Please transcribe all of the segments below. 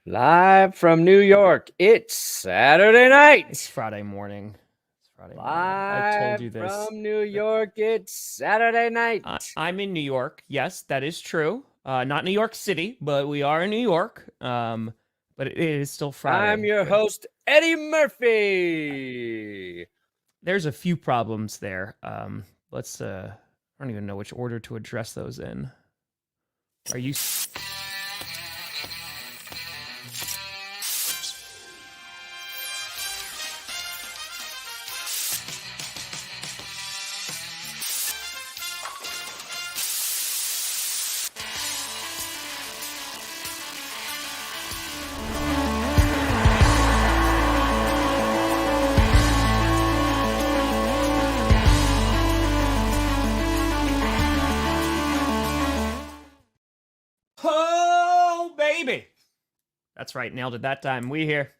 Live from New York, it's Saturday night. It's Friday morning. Live I told you this. from New York, it's Saturday night. I'm in New York. Yes, that is true. Not New York City, but we are in New York. But it is still Friday. I'm your host, Eddie Murphy. There's a few problems there. Let's. I don't even know which order to address those in. Are you? Oh, baby. That's right. Nailed it that time. We here.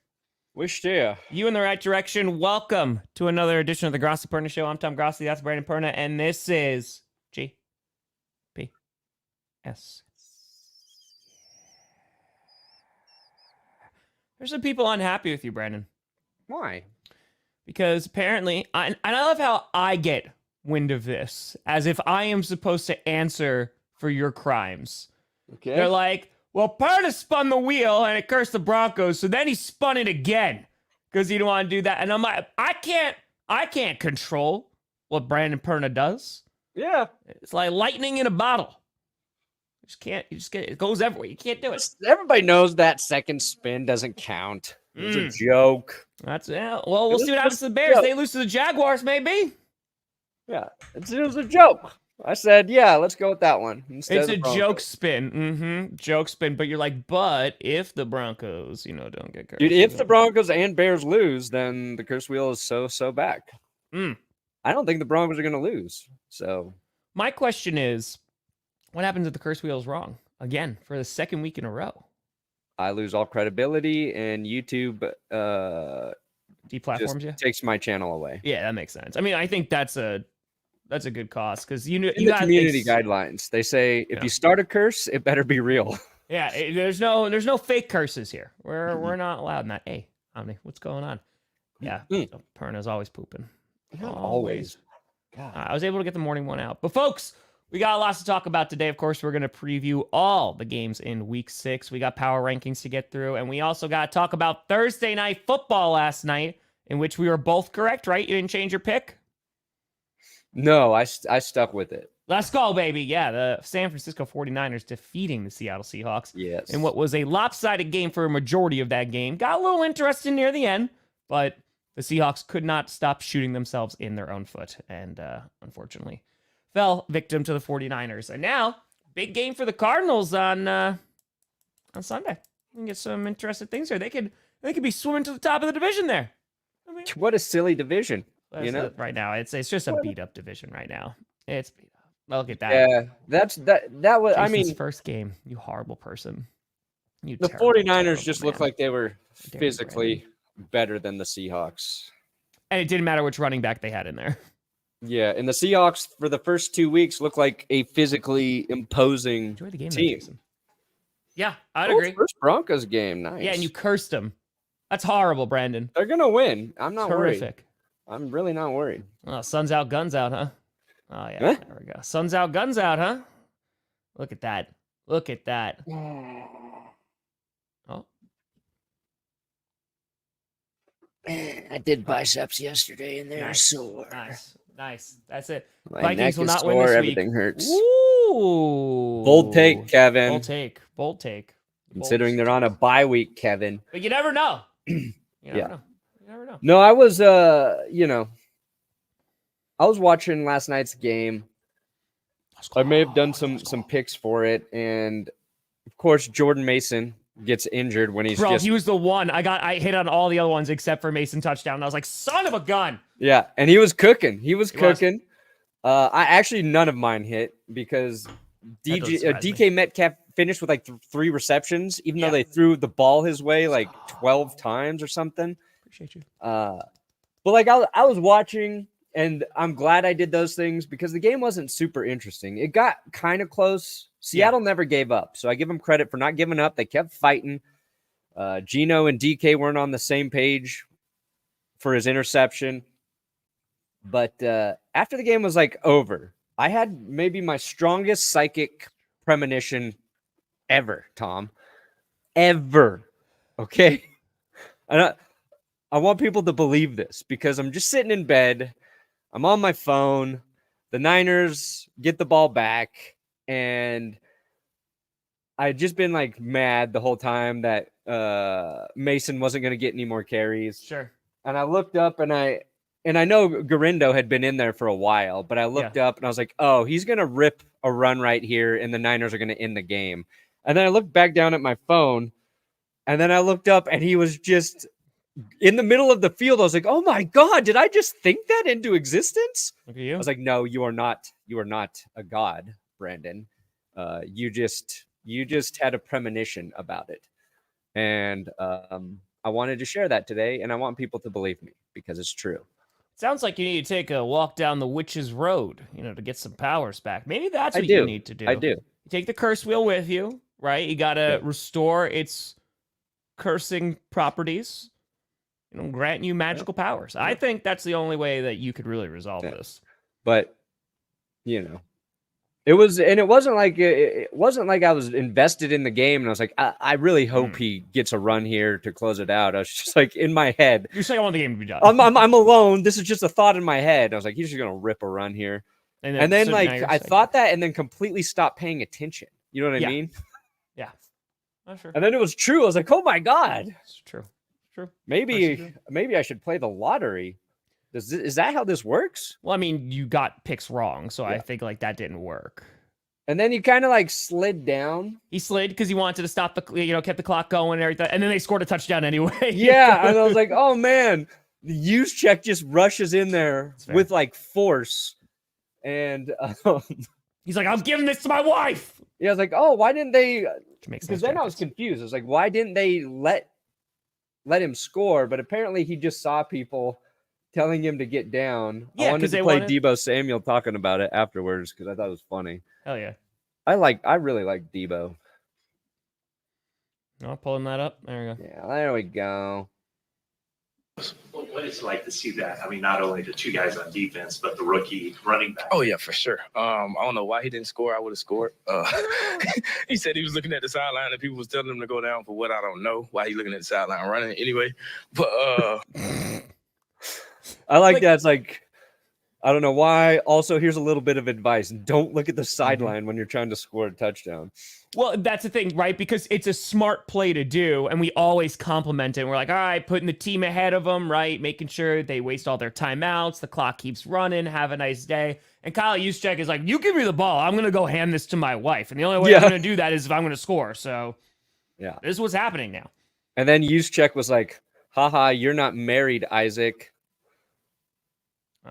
Wish you. You in the right direction. Welcome to another edition of the Grossi Perna Show. I'm Tom Grossi. That's Brandon Perna. And this is GPS. There's some people unhappy with you, Brandon. Why? Because apparently, and I love how I get wind of this, as if I am supposed to answer for your crimes. Okay. They're like, well, Perna spun the wheel and it cursed the Broncos, so then he spun it again because he didn't want to do that. And I'm like, I can't control what Brandon Perna does. Yeah. It's like lightning in a bottle. You just get it goes everywhere. You can't do it. Everybody knows that second spin doesn't count. It's a joke. Well, we'll see what happens to the Bears. They lose to the Jaguars, maybe. Yeah, it was a joke. I said, yeah, let's go with that one. It's a joke spin. Joke spin. But you're like, but if the Broncos, don't get cursed. Dude, if the Broncos and Bears lose, then the curse wheel is so back. I don't think the Broncos are going to lose. So my question is, what happens if the curse wheel is wrong again for the second week in a row? I lose all credibility, and YouTube deplatforms you, takes my channel away. Yeah, that makes sense. I mean, I think that's a good cause because in the community guidelines they say if you start a curse, it better be real. Yeah, there's no fake curses here. We're not allowed in that. Hey, Omni, what's going on? Yeah, so Perna's always pooping. Always. God. I was able to get the morning one out, but folks, we got lots to talk about today. Of course, we're going to preview all the games in Week 6. We got power rankings to get through, and we also got to talk about Thursday Night Football last night, in which we were both correct, right? You didn't change your pick? No, I stuck with it. Let's go, baby. Yeah, the San Francisco 49ers defeating the Seattle Seahawks. Yes. In what was a lopsided game for a majority of that game. Got a little interesting near the end, but the Seahawks could not stop shooting themselves in their own foot, and unfortunately fell victim to the 49ers. And now, big game for the Cardinals on Sunday. We can get some interesting things here. They could be swimming to the top of the division there. I mean, what a silly division. Right now, it's just a beat up division right now. It's beat up. Look at that. Yeah, that was. Jason's I mean, first game. You horrible person. The 49ers just looked like they were physically better than the Seahawks, and it didn't matter which running back they had in there. Yeah, and the Seahawks for the first 2 weeks looked like a physically imposing Enjoy the game team. There, yeah, I'd agree. First Broncos game, nice. Yeah, and you cursed them. That's horrible, Brandon. They're gonna win. I'm not Terrific. worried. I'm really not worried. Oh, sun's out, guns out, huh? Oh, yeah, There we go. Sun's out, guns out, huh? Look at that. Look at that. Oh. I did biceps yesterday, and they're sore. Nice. That's it. My Vikings will not sore, win this week. Everything hurts. Ooh. Bold take, Kevin. Bold take. Considering they're on a bye week, Kevin. But you never know. You never know. No, I was, I was watching last night's game. I may have done some picks for it, and of course, Jordan Mason gets injured when he was the one. I hit on all the other ones except for Mason touchdown. And I was like, son of a gun. Yeah, and he was cooking. I actually none of mine hit because DK Metcalf finished with like 3 receptions, even though they threw the ball his way like 12 times or something. Appreciate you. But like I was watching, and I'm glad I did those things because the game wasn't super interesting. It got kind of close. Seattle never gave up, so I give them credit for not giving up. They kept fighting. Geno and DK weren't on the same page for his interception. But after the game was like over, I had maybe my strongest psychic premonition ever, Tom. Ever. Okay? And I want people to believe this because I'm just sitting in bed. I'm on my phone. The Niners get the ball back. And I had just been like mad the whole time that Mason wasn't going to get any more carries. Sure. And I looked up and I know Garindo had been in there for a while, but I looked up and I was like, oh, he's going to rip a run right here and the Niners are going to end the game. And then I looked back down at my phone and then I looked up and he was just in the middle of the field. I was like, oh my God, did I just think that into existence? Look at you. I was like, no, you are not a god, Brandon. You just had a premonition about it. And I wanted to share that today and I want people to believe me because it's true. Sounds like you need to take a walk down the witch's road, to get some powers back. Maybe that's what you need to do. I do. You take the curse wheel with you, right? You got to restore its cursing properties, grant you magical powers. I think that's the only way that you could really resolve this. But, it wasn't like I was invested in the game and I was like, I really hope he gets a run here to close it out. I was just like in my head. You're saying I want the game to be done. I'm alone. This is just a thought in my head. I was like, he's just gonna rip a run here. And then I thought that and then completely stopped paying attention. You know what I mean? Yeah. Oh, sure. And then it was true. I was like, oh my God. It's true. True. Maybe I should play the lottery. Is that how this works? Well, I mean, you got picks wrong, so I think that didn't work. And then you kind of slid down. He slid because he wanted to stop kept the clock going and everything. And then they scored a touchtouchdown anyway. Yeah, and I was like, oh man, the use check just rushes in there with force, and he's like, I'm giving this to my wife. Yeah, I was like, oh, why didn't they? Because then I was confused. I was like, why didn't they let him score? But apparently, he just saw people telling him to get down. Yeah, I wanted to play Deebo Samuel talking about it afterwards because I thought it was funny. Hell yeah. I really like Deebo. Oh, pulling that up. There we go. Yeah, there we go. What it's like to see that? I mean, not only the two guys on defense, but the rookie running back. Oh, yeah, for sure. I don't know why he didn't score. I would have scored. He said he was looking at the sideline and people was telling him to go down for what I don't know. Why he looking at the sideline running anyway. But I like that. It's like, I don't know why. Also, here's a little bit of advice. Don't look at the sideline when you're trying to score a touchdown. Well, that's the thing, right? Because it's a smart play to do, and we always compliment it. We're like, all right, putting the team ahead of them, right? Making sure they waste all their timeouts. The clock keeps running. Have a nice day. And Kyle Juszczyk is like, you give me the ball. I'm going to go hand this to my wife. And the only way I'm going to do that is if I'm going to score. So yeah, this is what's happening now. And then Juszczyk was like, haha, you're not married, Isaac.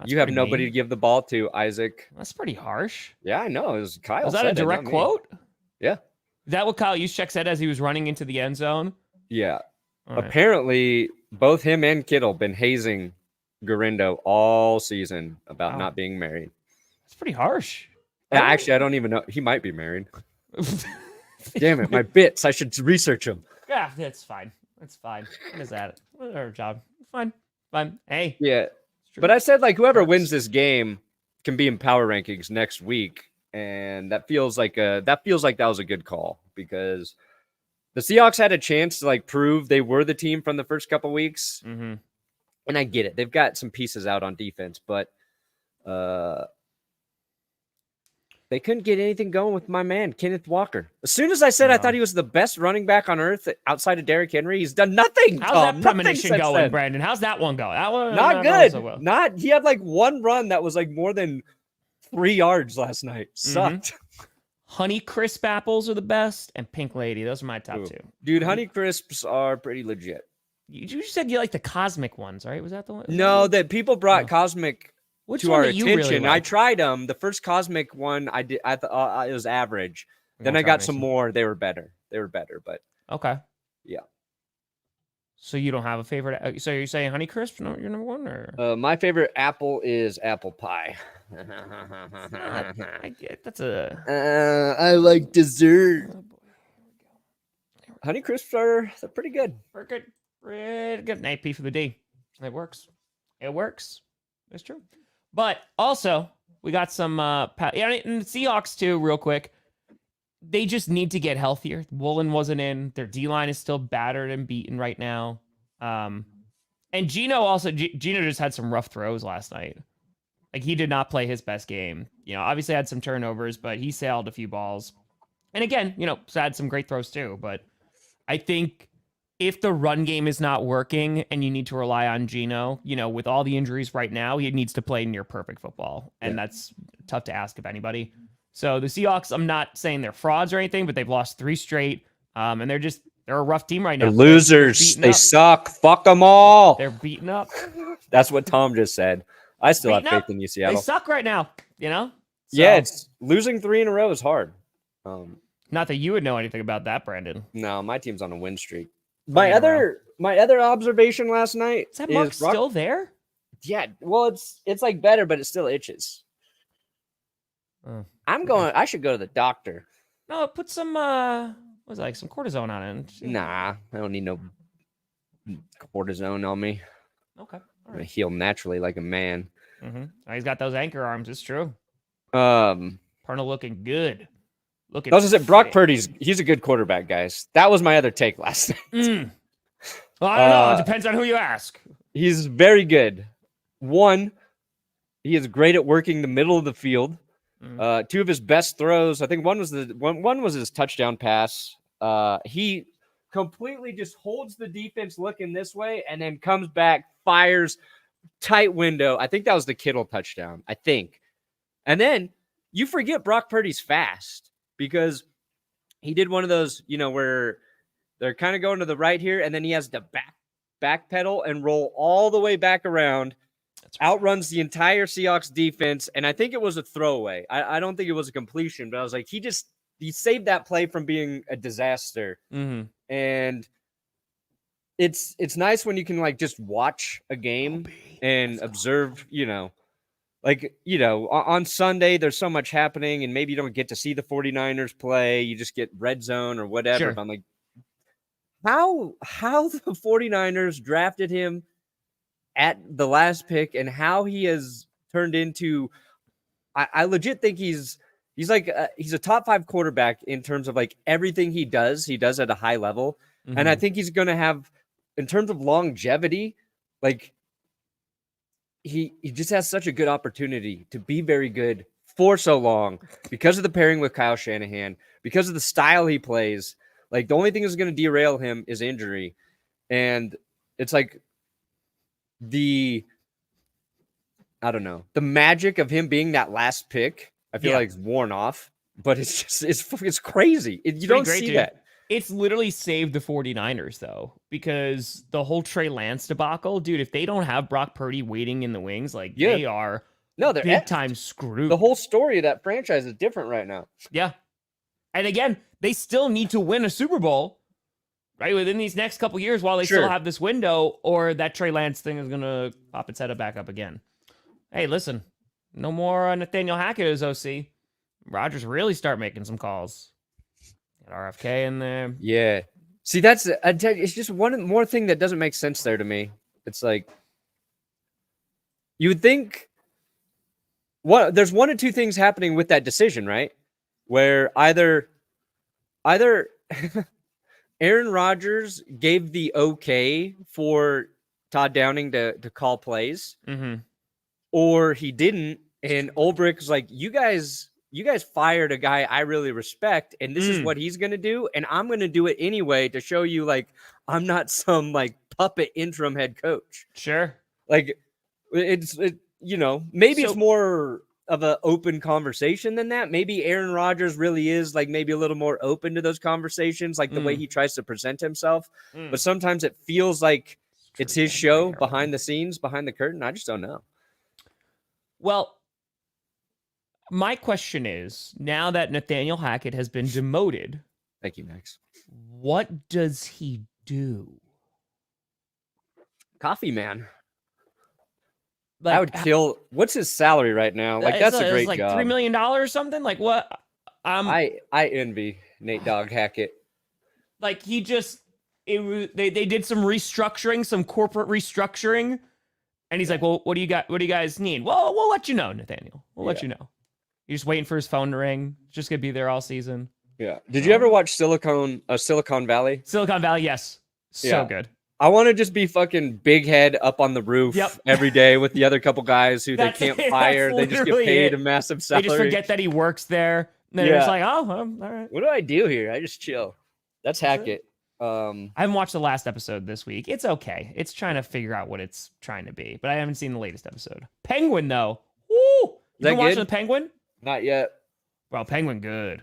You have nobody to give the ball to, Isaac. That's pretty harsh. Yeah, I know. It was Kyle. Was that a direct quote? Yeah. Is that what Kyle Juszczyk said as he was running into the end zone? Yeah. Apparently, both him and Kittle been hazing Garindo all season about not being married. That's pretty harsh. Yeah, actually, I don't even know. He might be married. Damn it, my bits. I should research them. Yeah, that's fine. That's fine. What is that? Whatever job. Fine. Fine. Hey. Yeah. But I said, whoever wins this game can be in power rankings next week. And that feels like that was a good call because the Seahawks had a chance to prove they were the team from the first couple weeks. Mm-hmm. And I get it. They've got some pieces out on defense, but they couldn't get anything going with my man, Kenneth Walker. As soon as I said I thought he was the best running back on earth outside of Derrick Henry, he's done nothing. How's that premonition going, Brandon? How's that one going? That one, not good. So well. He had one run that was more than 3 yards last night. Sucked. Honey Crisp apples are the best, and Pink Lady. Those are my top two. Dude, Honey Crisps are pretty legit. You said you like the Cosmic ones, right? Was that the one? No, that people brought Cosmic to our attention. Really I tried them. The first Cosmic one I did. I thought it was average. Then I got some more. They were better. But okay. Yeah. So you don't have a favorite? So you're saying Honey Crisp? No, you're number one, or my favorite apple is apple pie. That's a. I like dessert. Oh boy. Here we Honeycrisps they're pretty good. We're good. Pretty good. An AP for the D. It works. It works. It's true. But also, we got some and the Seahawks too, real quick. They just need to get healthier. Woolen wasn't in. Their D-line is still battered and beaten right now. And Geno Geno just had some rough throws last night. Like, he did not play his best game. Obviously had some turnovers, but he sailed a few balls. And again, had some great throws too. But I think if the run game is not working and you need to rely on Geno, with all the injuries right now, he needs to play near perfect football. And that's tough to ask of anybody. So the Seahawks, I'm not saying they're frauds or anything, but they've lost 3 straight. And they're a rough team right now. They're losers. They suck. Fuck them all. They're beaten up. That's what Tom just said. I still have faith in you, Seattle. They suck right now, So, yeah, it's losing 3 in a row is hard. Not that you would know anything about that, Brandon. No, my team's on a win streak. My other observation last night is that mark still there? Yeah, well, it's like better, but it still itches. I should go to the doctor. No, put some some cortisone on it. Nah, I don't need no cortisone on me. Okay. All I'm gonna right. heal naturally like a man. Mm-hmm. He's got those anchor arms. It's true. Perna looking good. I was gonna say Brock Purdy's he's a good quarterback, guys. That was my other take last night. Well, I don't know. It depends on who you ask. He's very good. One, he is great at working the middle of the field. 2 of his best throws, I think one was his touchdown pass. He completely just holds the defense looking this way and then comes back, fires tight window. I think that was the Kittle touchdown, I think. And then you forget Brock Purdy's fast because he did one of those, where they're kind of going to the right here, and then he has to back pedal and roll all the way back around. Outruns the entire Seahawks defense, and I think it was a throwaway. I don't think it was a completion, but I was like, he saved that play from being a disaster. Mm-hmm. And it's nice when you can just watch a game and observe, on Sunday there's so much happening, and maybe you don't get to see the 49ers play. You just get red zone or whatever. Sure. But I'm like, how the 49ers drafted him at the last pick and how he has turned into, I legit think he's a top 5 quarterback in terms of everything he does at a high level. Mm-hmm. And I think he's going to have, in terms of longevity, he just has such a good opportunity to be very good for so long because of the pairing with Kyle Shanahan, because of the style he plays. The only thing that's going to derail him is injury. And it's the magic of him being that last pick, I feel like it's worn off, but it's crazy. You don't see that. It's literally saved the 49ers though, because the whole Trey Lance debacle, dude, if they don't have Brock Purdy waiting in the wings, they are they're big time screwed. The whole story of that franchise is different right now. Yeah. And again, they still need to win a Super Bowl, right, within these next couple years while they still have this window, or that Trey Lance thing is going to pop its head back up again. Hey, listen, no more Nathaniel Hackett as OC. Rodgers really start making some calls. Get RFK in there. Yeah. See, it's just one more thing that doesn't make sense there to me. It's you would think there's 1 or 2 things happening with that decision, right? Where either Aaron Rodgers gave the okay for Todd Downing to call plays, or he didn't, and Ulbrich was like, you guys fired a guy I really respect, and this is what he's going to do, and I'm going to do it anyway to show you, I'm not some, puppet interim head coach. Sure. Maybe it's more of an open conversation than that. Maybe Aaron Rodgers really is maybe a little more open to those conversations, the way he tries to present himself. But sometimes it feels like it's his show behind the scenes, behind the curtain. I just don't know. Well, my question is, now that Nathaniel Hackett has been demoted, thank you, Max. What does he do? Coffee man. I would kill. What's his salary right now? That's a great job. $3 million or something. What? I envy Nate Dogg Hackett. Like they did some restructuring, some corporate restructuring, and he's like, "Well, what do you guys need?" "Well, we'll let you know, Nathaniel. We'll let you know." You're just waiting for his phone to ring. Just gonna be there all season. Yeah. Did you ever watch Silicon Valley? Silicon Valley, yes. So good. I want to just be fucking big head up on the roof every day with the other couple guys who they can't fire. They just get paid a massive salary. They just forget that he works there. And they're just like, oh, well, all right. What do I do here? I just chill. That's Hackett. I haven't watched the last episode this week. It's okay. It's trying to figure out what it's trying to be, but I haven't seen the latest episode. Penguin, though. Woo! You been watching the Penguin? Not yet. Well, Penguin good.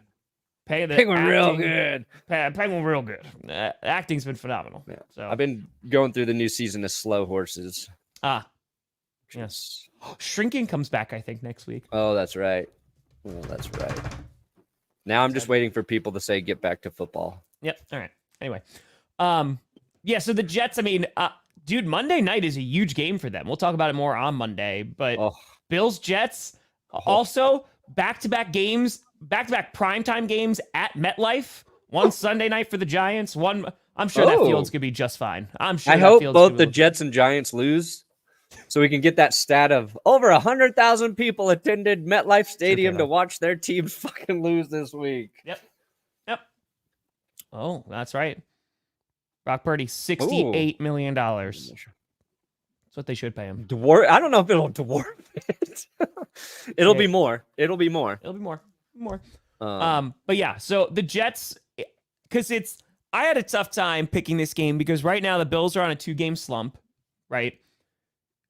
Penguin real good. Penguin real good. Acting's been phenomenal. Yeah. So I've been going through the new season of Slow Horses. Yes. Shrinking comes back, I think, next week. Oh, that's right. Now I'm just waiting for people to say get back to football. Yep. All right. Anyway. So the Jets, I mean, dude, Monday night is a huge game for them. We'll talk about it more on Monday, but Bills, Jets, also back-to-back games, back-to-back primetime games at MetLife. One Sunday night for the Giants. I'm sure that field's going to be just fine. I hope both the Jets and Giants lose so we can get that stat of over 100,000 people attended MetLife Stadium to watch their team fucking lose this week. Yep. Oh, that's right. Brock Purdy, $68 million. That's what they should pay him. I don't know if it'll dwarf it. It'll be more. But yeah, so the Jets, because I had a tough time picking this game because right now the Bills are on a 2-game slump, right?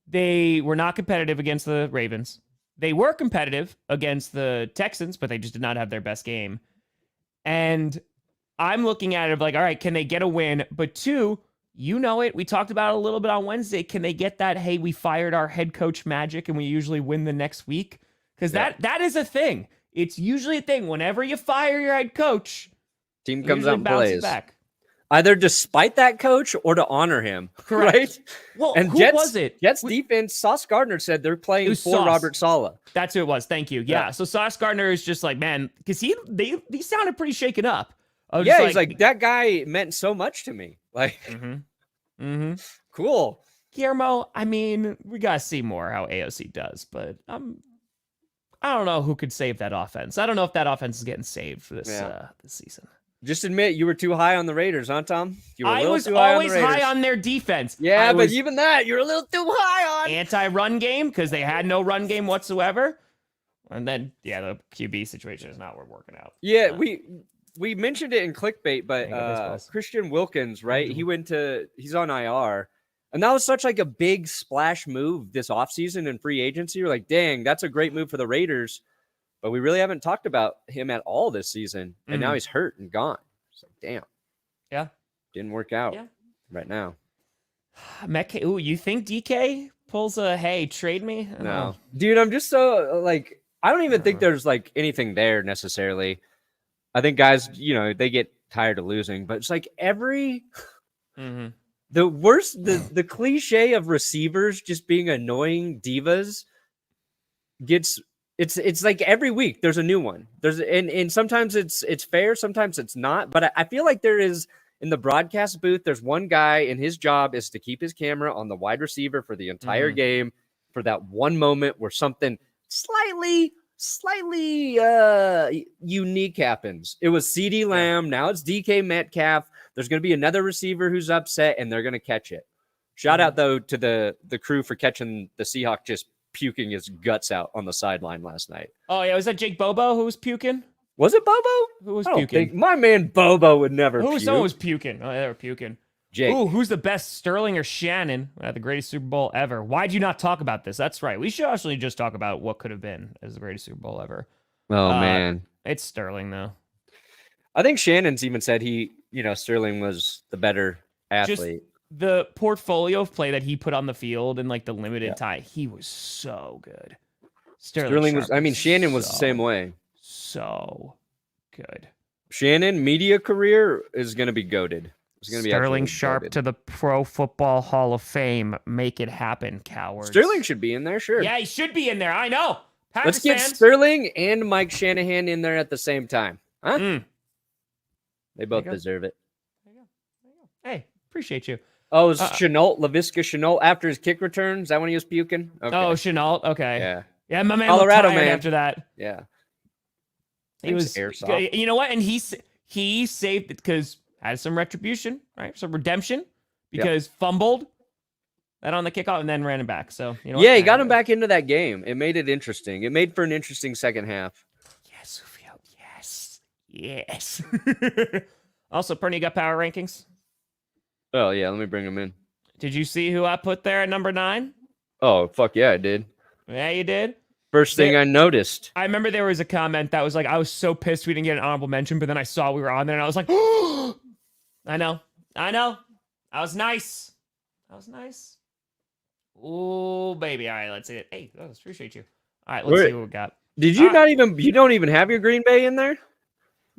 They were not competitive against the Ravens. They were competitive against the Texans, but they just did not have their best game. And I'm looking at it like, all right, can they get a win? But 2, you know it. We talked about it a little bit on Wednesday. Can they get that, hey, we fired our head coach magic and we usually win the next week? Because that is a thing. It's usually a thing. Whenever you fire your head coach, team comes out and plays. Back. Either despite that coach or to honor him. Correct. Right? Well, and who was it? Jets defense, Sauce Gardner said they're playing for Robert Saleh. That's who it was. Thank you. Yeah. So Sauce Gardner is just like, man, because he sounded pretty shaken up. He's like, that guy meant so much to me. Like, cool. Guillermo, I mean, we got to see more how AOC does, but I don't know who could save that offense. I don't know if that offense is getting saved for this season. Just admit you were too high on the Raiders, huh, Tom? I was always high on their defense. Yeah, but even that, you're a little too high on. Anti-run game because they had no run game whatsoever. And then, the QB situation is not working out. Yeah, we mentioned it in clickbait, but Christian Wilkins, right? He's on IR. And that was such like a big splash move this offseason in free agency. You're like, dang, that's a great move for the Raiders. But we really haven't talked about him at all this season. And now he's hurt and gone. It's like, damn. Yeah. Didn't work out right now. Metcalf, you think DK pulls a, hey, trade me? No. Dude, I'm just so, like, I don't even think there's, like, anything there necessarily. I think guys, they get tired of losing. But it's like every... The worst, the cliche of receivers just being annoying divas gets... It's like every week there's a new one. And sometimes it's fair, sometimes it's not. But I feel like there is in the broadcast booth, there's one guy and his job is to keep his camera on the wide receiver for the entire game for that one moment where something slightly unique happens. It was CeeDee Lamb, now it's DK Metcalf. There's going to be another receiver who's upset and they're going to catch it. Shout out though to the crew for catching the Seahawks just puking his guts out on the sideline last night. Oh, yeah. Was that Jake Bobo who was puking? Was it Bobo? Who was puking? My man Bobo would never puke. Someone was puking. Oh, they were puking. Jake. Ooh, who's the best, Sterling or Shannon at the greatest Super Bowl ever? Why'd you not talk about this? That's right. We should actually just talk about what could have been as the greatest Super Bowl ever. Oh, man. It's Sterling, though. I think Shannon's even said Sterling was the better athlete. The portfolio of play that he put on the field in like the limited time, he was so good. Sterling was, Shannon was the same way. So good. Shannon, media career is going to be goated. Sterling Sharp goated to the Pro Football Hall of Fame. Make it happen, cowards. Sterling should be in there, sure. Yeah, he should be in there. I know. Packers Let's get fans. Sterling and Mike Shanahan in there at the same time. Huh? They both deserve it. Hey, appreciate you. Oh, it's Chenault, LaVisca Chenault after his kick return. Is that when he was puking? Okay. Oh, Chenault. Okay. Yeah. Yeah, my man Colorado, looked tired man. after that. Yeah. He was airsoft. You know what? And he saved it because had some retribution, right? Some redemption because fumbled that on the kickoff and then ran it back. So you know, yeah, he got him back into that game. It made it interesting. It made for an interesting second half. Yes, Sufio. Yes. Also, Perny got power rankings. Oh yeah, let me bring him in. Did you see who I put there at number 9? Oh fuck yeah, I did. Yeah, you did. First thing I noticed. I remember there was a comment that was like, I was so pissed we didn't get an honorable mention, but then I saw we were on there and I was like, oh, I know. That was nice. Oh, baby. All right, let's see it. Hey, appreciate you. All right, let's see what we got. Did you you don't even have your Green Bay in there?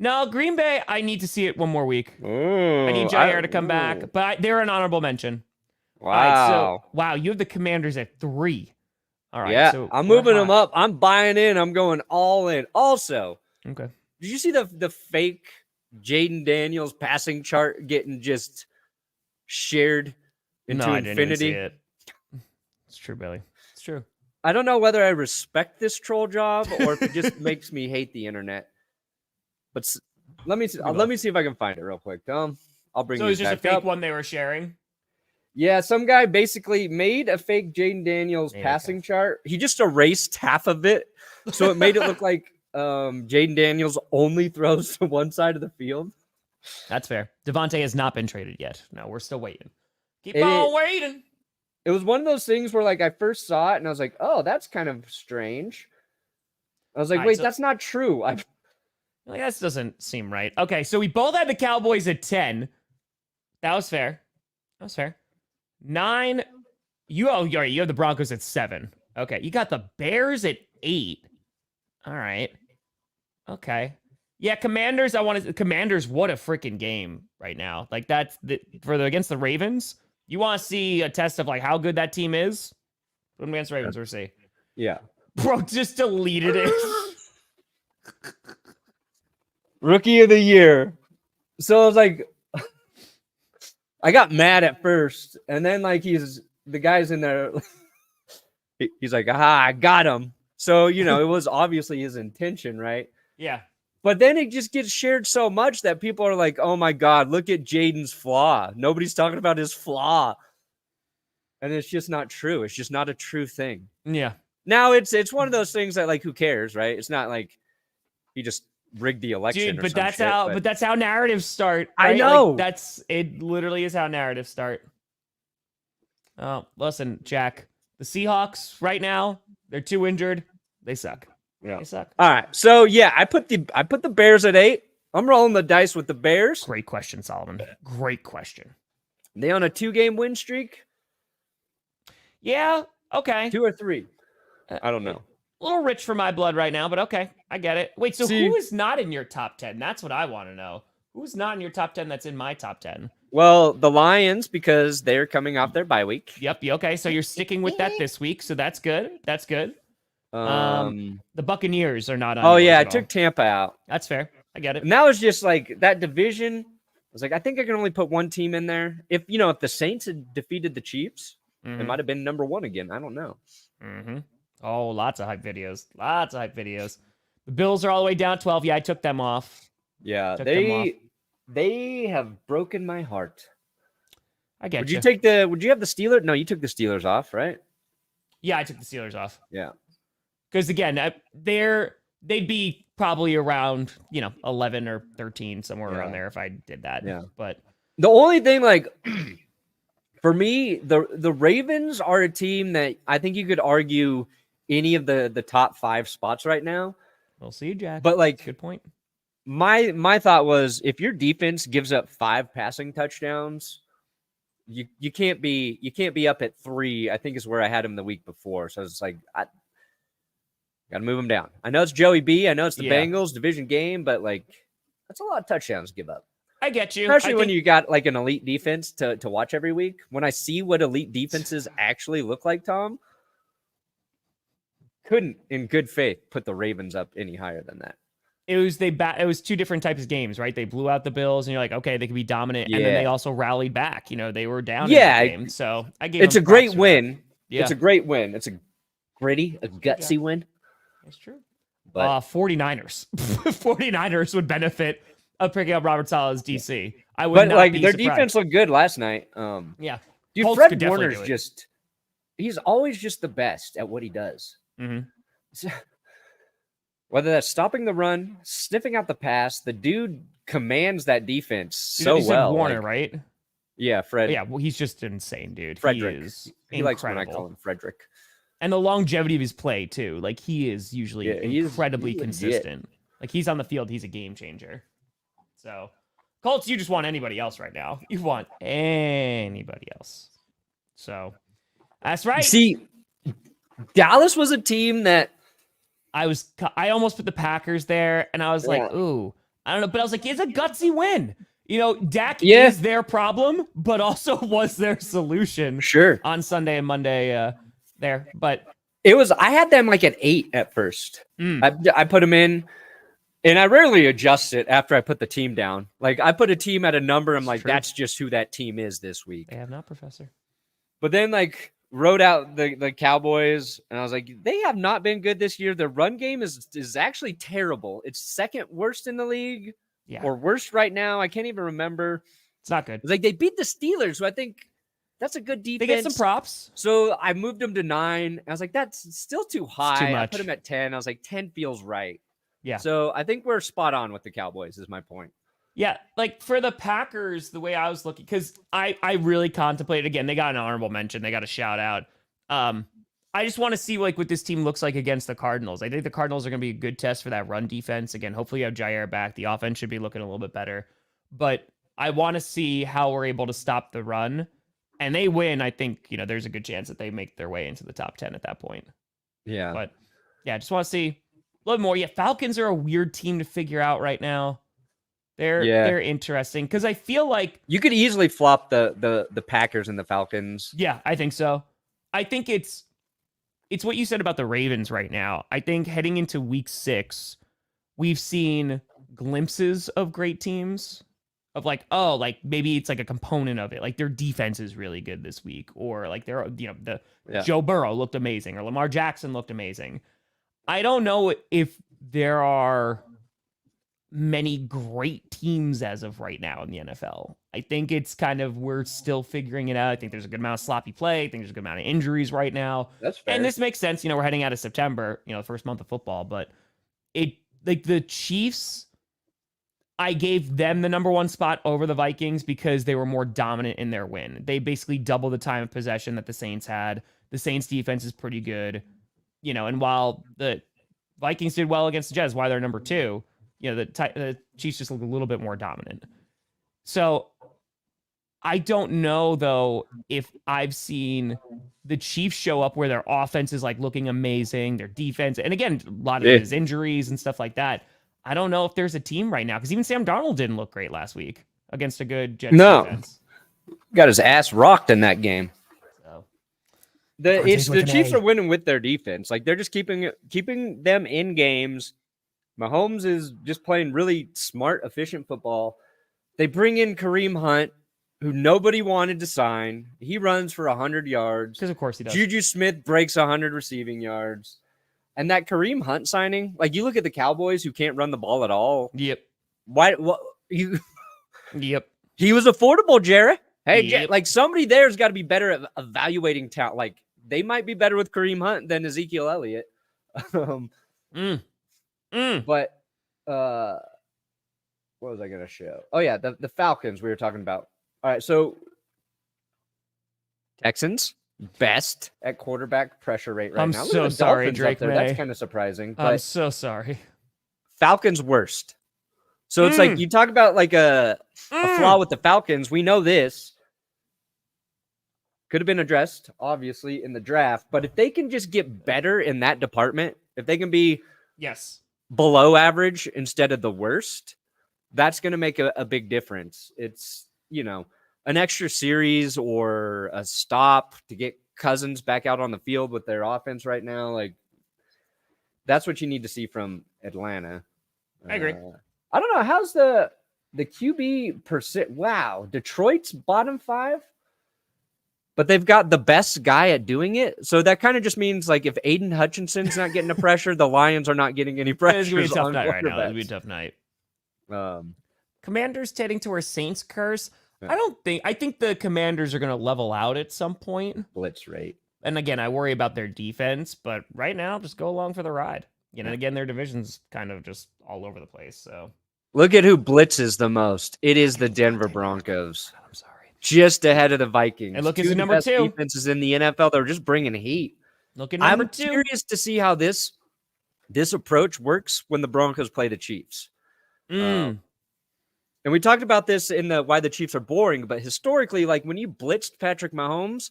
No, Green Bay, I need to see it one more week. Ooh, I need Jair to come back, but they're an honorable mention. Wow. All right, so, you have the Commanders at 3. All right. Yeah, so I'm moving them up. I'm buying in. I'm going all in. Also, okay. Did you see the fake Jayden Daniels passing chart getting just shared into infinity? I didn't see it. It's true, Billy. It's true. I don't know whether I respect this troll job or if it just makes me hate the internet. But let me see if I can find it real quick. I'll bring. So you it's just a back fake up. one they were sharing. Yeah, some guy basically made a fake Jayden Daniels passing chart. He just erased half of it, so it made it look like Jayden Daniels only throws to one side of the field. That's fair. Devontae has not been traded yet. No, we're still waiting. Keep on waiting. It was one of those things where, like, I first saw it and I was like, "Oh, that's kind of strange." I was like, "Wait, that's not true." Like, that doesn't seem right. Okay, so we both had the Cowboys at 10. That was fair. 9. You have the Broncos at 7. Okay, you got the Bears at 8. All right. Okay. Yeah, Commanders. Commanders. What a freaking game right now. Like that's against the Ravens. You want to see a test of like how good that team is? Put them against Ravens. We'll see. Yeah. Bro, just deleted it. Rookie of the year. So I was like, I got mad at first, and then like the guy's in there. He's like, "Aha, I got him." So it was obviously his intention, right? Yeah. But then it just gets shared so much that people are like, "Oh my God, look at Jayden's flaw." Nobody's talking about his flaw, and it's just not true. It's just not a true thing. Yeah. Now it's one of those things that like, who cares, right? It's not like he just rigged the election. Dude, but that's how narratives start. Right? I know. Like, it literally is how narratives start. Oh, listen, Jack. The Seahawks right now, they're too injured. They suck. Yeah. They suck. All right. So yeah, I put the Bears at 8. I'm rolling the dice with the Bears. Great question, Solomon. Great question. They on a 2-game win streak? Yeah. Okay. 2 or 3. I don't know. A little rich for my blood right now, but okay. I get it. Wait, so who is not in your top 10? That's what I want to know. Who's not in your top 10 that's in my top 10? Well, the Lions, because they're coming off their bye week. Yep. Okay. So you're sticking with that this week. So that's good. That's good. The Buccaneers are not on. Oh, yeah. I took Tampa out. That's fair. I get it. And that was just like that division. I was like, I think I can only put one team in there. If the Saints had defeated the Chiefs, it might have been number 1 again. I don't know. Mm-hmm. Oh, lots of hype videos. The Bills are all the way down 12. Yeah, I took them off. Yeah, they have broken my heart. I get you. Would you have the Steelers? No, you took the Steelers off, right? Yeah, I took the Steelers off. Yeah. Because again, they'd be probably around, 11 or 13, somewhere around there if I did that. Yeah. But the only thing, like, for me, the Ravens are a team that I think you could argue any of the top 5 spots right now. We'll see, Jack. But like, good point. My thought was, if your defense gives up 5 passing touchdowns, you can't be up at 3. I think is where I had him the week before. So it's like, I got to move him down. I know it's Joey B. I know it's the Bengals division game, but like, that's a lot of touchdowns to give up. I get you. Especially when you got like an elite defense to watch every week. When I see what elite defenses actually look like, Tom, couldn't in good faith put the Ravens up any higher than that. it was two different types of games, right? They blew out the Bills, and you're like, okay, they could be dominant, and then they also rallied back. They were down in the game, so I gave. It's a great win. Yeah. It's a great win. It's a gutsy win. That's true. But 49ers, 49ers would benefit of picking up Robert Saleh's DC. I would, not be their surprised. defense looked good last night. Yeah, dude, Colts Fred could definitely Warner's do it. he's always just the best at what he does. Mm-hmm. Whether that's stopping the run, sniffing out the pass, the dude commands that defense You so said well. Warner, right? Yeah, Fred. Yeah, well, he's just insane, dude. Frederick. He is He likes when I incredible. call him Frederick. And the longevity of his play too. Like, he is usually incredibly he's consistent. Like, he's on the field, he's a game changer. So, Colts, you just want anybody else right now. You want anybody else. So, that's right. See, Dallas was a team that I almost put the Packers there, and I was like, ooh, I don't know. But I was like, it's a gutsy win. Dak is their problem, but also was their solution. Sure. On Sunday and Monday there. But I had them like at 8 at first. I put them in, and I rarely adjust it after I put the team down. Like, I put a team at a number. I'm like, that's just who that team is this week. They have not, Professor. But then, wrote out the Cowboys, and I was like, they have not been good this year. Their run game is actually terrible. It's second worst in the league, or worst right now. I can't even remember. It's not good. It's like they beat the Steelers, who I think that's a good defense. They get some props. So I moved them to 9. I was like, that's still too high. It's too much. I put them at 10. I was like, 10 feels right. Yeah. So I think we're spot on with the Cowboys, is my point. Yeah, like for the Packers, the way I was looking, because I really contemplated, again, they got an honorable mention, they got a shout out. I just want to see what this team looks like against the Cardinals. I think the Cardinals are going to be a good test for that run defense. Again, hopefully you have Jair back. The offense should be looking a little bit better. But I want to see how we're able to stop the run. And they win, I think, there's a good chance that they make their way into the top 10 at that point. Yeah. But yeah, I just want to see a little more. Yeah, Falcons are a weird team to figure out right now. They're interesting because I feel like you could easily flop the Packers and the Falcons. Yeah, I think so. I think it's what you said about the Ravens right now. I think heading into week 6, we've seen glimpses of great teams of maybe it's like a component of it. Like their defense is really good this week, or like Joe Burrow looked amazing, or Lamar Jackson looked amazing. I don't know if there are many great teams as of right now in the NFL. I think it's we're still figuring it out. I think there's a good amount of sloppy play. I think there's a good amount of injuries right now. That's fair. And this makes sense. We're heading out of September, the first month of football, but the Chiefs, I gave them the number 1 spot over the Vikings because they were more dominant in their win. They basically doubled the time of possession that the Saints had. The Saints defense is pretty good, and while the Vikings did well against the Jets, why they're number 2, the Chiefs just look a little bit more dominant. So I don't know, though, if I've seen the Chiefs show up where their offense is looking amazing, their defense, and again, a lot of it is injuries and stuff like that. I don't know if there's a team right now, because even Sam Darnold didn't look great last week against a good Jets defense. Got his ass rocked in that game. So the Chiefs are winning with their defense. They're just keeping them in games. Mahomes is just playing really smart, efficient football. They bring in Kareem Hunt, who nobody wanted to sign. He runs for 100 yards. Because, of course, he does. Juju Smith breaks 100 receiving yards. And that Kareem Hunt signing, you look at the Cowboys who can't run the ball at all. Yep. Yep. He was affordable, Jared. Hey, yep. Somebody there's got to be better at evaluating talent. They might be better with Kareem Hunt than Ezekiel Elliott. But what was I going to show? Oh, yeah, the Falcons we were talking about. All right, so Texans, best at quarterback pressure rate right now. I'm so sorry, Drake Maye. That's kind of surprising. But I'm so sorry. Falcons worst. So it's you talk about a flaw with the Falcons. We know this. Could have been addressed, obviously, in the draft. But if they can just get better in that department, if they can be below average instead of the worst, that's going to make a big difference. It's, an extra series or a stop to get Cousins back out on the field with their offense right now. That's what you need to see from Atlanta. I agree. I don't know. How's the QB percent? Wow. Detroit's bottom 5, but they've got the best guy at doing it. So that kind of just means like if Aiden Hutchinson's not getting the pressure, the Lions are not getting any pressure. It's going to be a tough night right now. It's going to be a tough night. Commanders heading to our Saints curse. Yeah. I think the Commanders are going to level out at some point. Blitz rate. And again, I worry about their defense, but right now, just go along for the ride. And again, their division's kind of just all over the place. So look at who blitzes the most. It is the Denver Broncos. I'm sorry. Just ahead of the Vikings. And look at the number best 2. defenses in the NFL. They're just bringing heat. Look at number 2. I'm curious to see how this approach works when the Broncos play the Chiefs. And we talked about this in the why the Chiefs are boring, but historically, like when you blitzed Patrick Mahomes,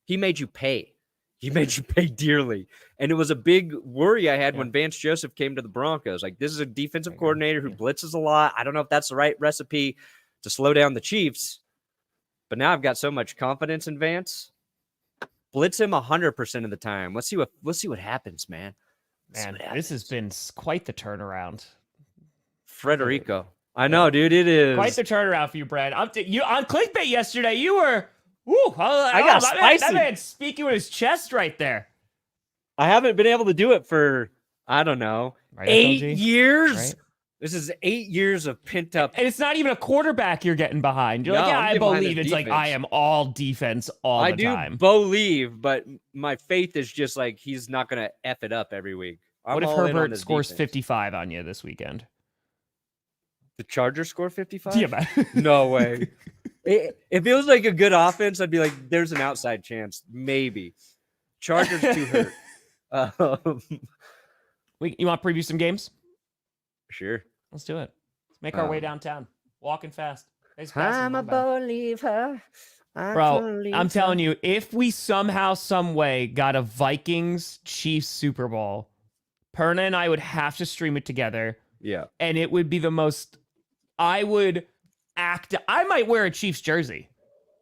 he made you pay. He made you pay dearly. And it was a big worry I had when Vance Joseph came to the Broncos. Like, this is a defensive coordinator who blitzes a lot. I don't know if that's the right recipe to slow down the Chiefs. But now I've got so much confidence in Vance. Blitz him 100% of the time. Let's see what happens, man. This has been quite the turnaround. Frederico. I know, dude. It is quite the turnaround for you, Brad. You on clickbait yesterday. You were, I got spicy. That man speaking with his chest right there. I haven't been able to do it for I don't know 8 years. Right? This is 8 years of pent up, and it's not even a quarterback you're getting behind. You're like, yeah, I believe it's like I am all defense all the time. I do believe, but my faith is just like he's not gonna F it up every week. What if Herbert scores 55 on you this weekend? The Chargers score 55? Yeah, man. No way. If it was like a good offense, I'd be like, there's an outside chance. Maybe. Chargers too hurt. You want to preview some games? Sure. Let's do it. Let's make our way downtown. Walking fast. I'm a believer. Bro, I'm telling you, if we somehow, some way got a Vikings-Chiefs Super Bowl, Perna and I would have to stream it together. Yeah. And it would be the most... I might wear a Chiefs jersey.